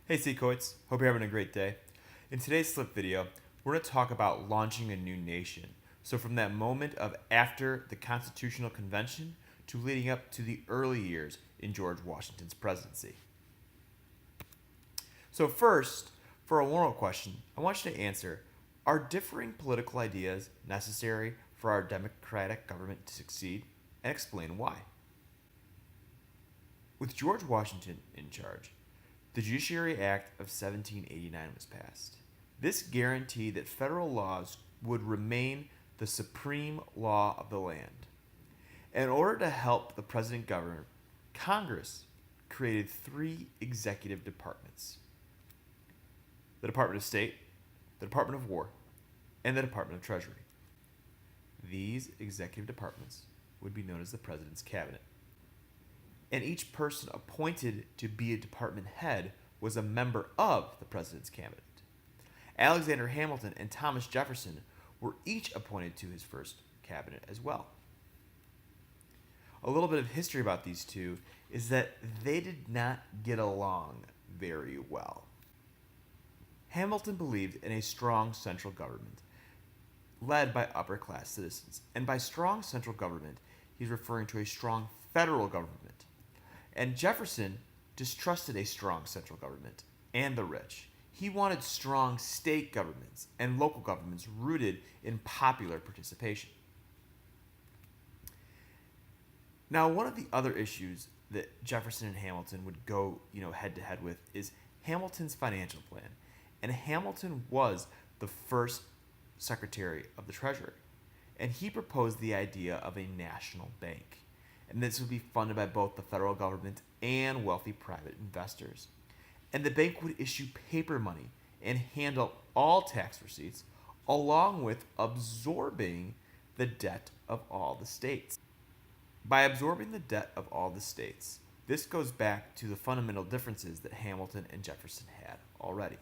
Hey Seacoits, hope you're having a great day. In today's Slip video, we're going to talk about launching a new nation. So from that moment of after the Constitutional Convention to leading up to the early years in George Washington's presidency. So first, for a moral question, I want you to answer, are differing political ideas necessary for our democratic government to succeed? And explain why. With George Washington in charge, the Judiciary Act of 1789 was passed. This guaranteed that federal laws would remain the supreme law of the land. In order to help the president govern, Congress created three executive departments: the Department of State, the Department of War, and the Department of Treasury. These executive departments would be known as the President's Cabinet. And each person appointed to be a department head was a member of the President's Cabinet. Alexander Hamilton and Thomas Jefferson were each appointed to his first cabinet as well. A little bit of history about these two is that they did not get along very well. Hamilton believed in a strong central government led by upper class citizens. And by strong central government, he's referring to a strong federal government. And Jefferson distrusted a strong central government and the rich. He wanted strong state governments and local governments rooted in popular participation. Now, one of the other issues that Jefferson and Hamilton would go, head to head with is Hamilton's financial plan. And Hamilton was the first Secretary of the Treasury. And he proposed the idea of a national bank. And this would be funded by both the federal government and wealthy private investors. And the bank would issue paper money and handle all tax receipts, along with absorbing the debt of all the states. By absorbing the debt of all the states, this goes back to the fundamental differences that Hamilton and Jefferson had already.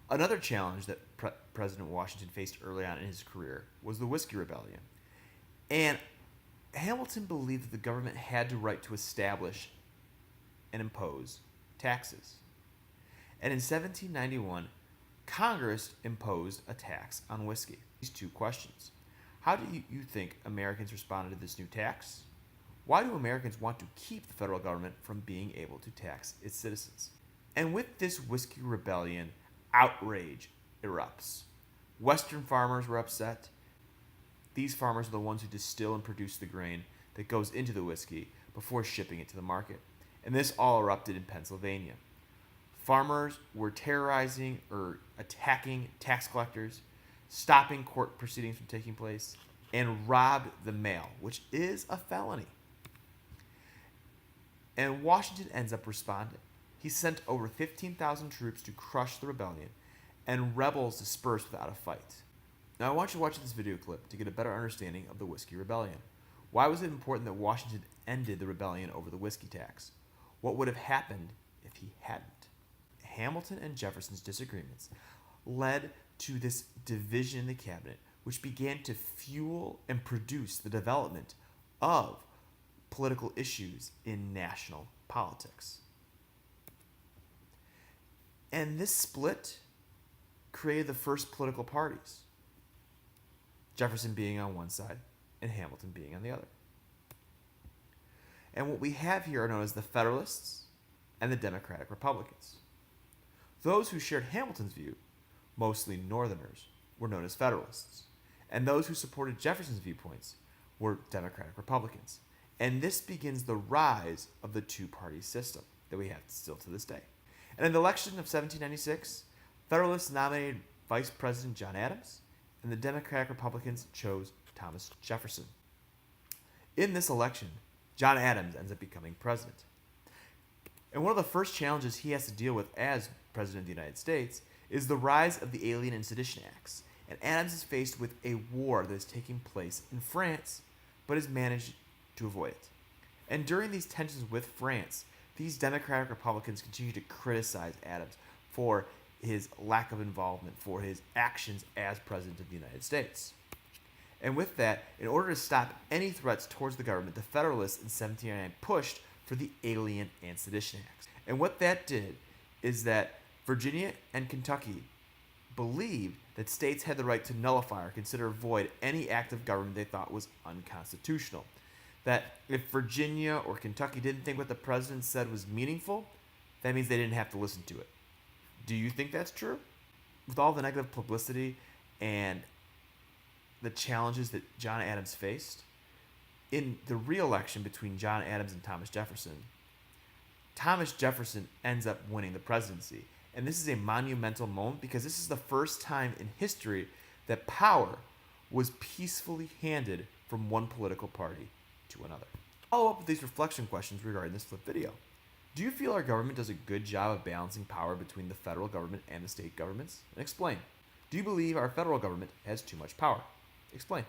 Another challenge that President Washington faced early on in his career was the Whiskey Rebellion. And Hamilton believed that the government had the right to establish and impose taxes. And in 1791, Congress imposed a tax on whiskey. These two questions. How do you think Americans responded to this new tax? Why do Americans want to keep the federal government from being able to tax its citizens? And with this Whiskey Rebellion, outrage erupts. Western farmers were upset. These farmers are the ones who distill and produce the grain that goes into the whiskey before shipping it to the market. And this all erupted in Pennsylvania. Farmers were terrorizing or attacking tax collectors, stopping court proceedings from taking place, and robbed the mail, which is a felony. And Washington ends up responding. He sent over 15,000 troops to crush the rebellion, and rebels dispersed without a fight. Now I want you to watch this video clip to get a better understanding of the Whiskey Rebellion. Why was it important that Washington ended the rebellion over the whiskey tax? What would have happened if he hadn't? Hamilton and Jefferson's disagreements led to this division in the cabinet, which began to fuel and produce the development of political issues in national politics. And this split created the first political parties, Jefferson being on one side and Hamilton being on the other. And what we have here are known as the Federalists and the Democratic Republicans. Those who shared Hamilton's view, mostly Northerners, were known as Federalists. And those who supported Jefferson's viewpoints were Democratic Republicans. And this begins the rise of the two-party system that we have still to this day. And in the election of 1796, Federalists nominated Vice President John Adams, and the Democratic Republicans chose Thomas Jefferson. In this election, John Adams ends up becoming president. And one of the first challenges he has to deal with as President of the United States is the rise of the Alien and Sedition Acts. And Adams is faced with a war that is taking place in France, but has managed to avoid it. And during these tensions with France, these Democratic Republicans continue to criticize Adams for his lack of involvement, for his actions as President of the United States. And with that, in order to stop any threats towards the government, the Federalists in 1799 pushed for the Alien and Sedition Acts. And what that did is that Virginia and Kentucky believed that states had the right to nullify or consider void any act of government they thought was unconstitutional. That if Virginia or Kentucky didn't think what the president said was meaningful, that means they didn't have to listen to it. Do you think that's true? With all the negative publicity and the challenges that John Adams faced, in the re-election between John Adams and Thomas Jefferson ends up winning the presidency. And this is a monumental moment because this is the first time in history that power was peacefully handed from one political party to another. Follow up with these reflection questions regarding this flip video. Do you feel our government does a good job of balancing power between the federal government and the state governments? And explain. Do you believe our federal government has too much power? Explain.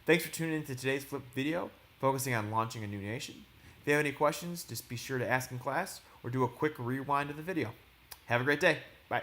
Thanks for tuning in to today's flip video, focusing on launching a new nation. If you have any questions, just be sure to ask in class or do a quick rewind of the video. Have a great day. Bye.